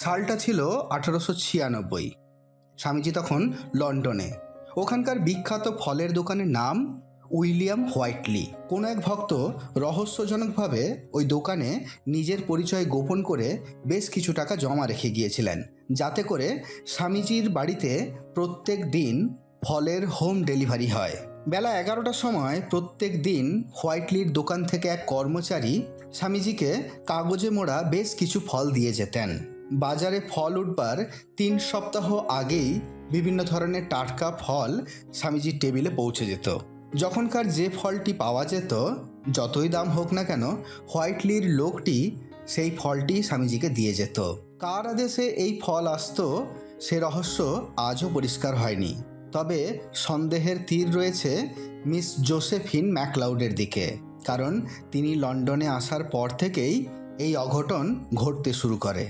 সালটা ছিল 1896। স্বামীজি তখন লন্ডনে। ওখানকার বিখ্যাত ফলের দোকানের নাম উইলিয়াম হোয়াইটলি। কোনো এক ভক্ত রহস্যজনকভাবে ওই দোকানে নিজের পরিচয় গোপন করে বেশ কিছু টাকা জমা রেখে গিয়েছিলেন, যাতে করে স্বামীজির বাড়িতে প্রত্যেক দিন ফলের হোম ডেলিভারি হয়। বেলা 11টার সময় প্রত্যেক দিন হোয়াইটলির দোকান থেকে এক কর্মচারী স্বামীজিকে কাগজে মোড়া বেশ কিছু ফল দিয়ে যেতেন। বাজারে ফল উঠবার 3 সপ্তাহ আগেই বিভিন্ন ধরনের টাটকা ফল স্বামীজির টেবিলে পৌঁছে যেত। যখনকার যে ফলটি পাওয়া যেত, যতই দাম হোক না কেন, হোয়াইটলির লোকটি সেই ফলটি স্বামীজিকে দিয়ে যেত। কার আদেশে এই ফল আসতো সে রহস্য আজও পরিষ্কার হয়নি। তবে সন্দেহের তীর রয়েছে মিস জোসেফিন ম্যাকলাউডের দিকে, কারণ তিনি লন্ডনে আসার পর থেকেই এই অঘটন ঘটতে শুরু করে।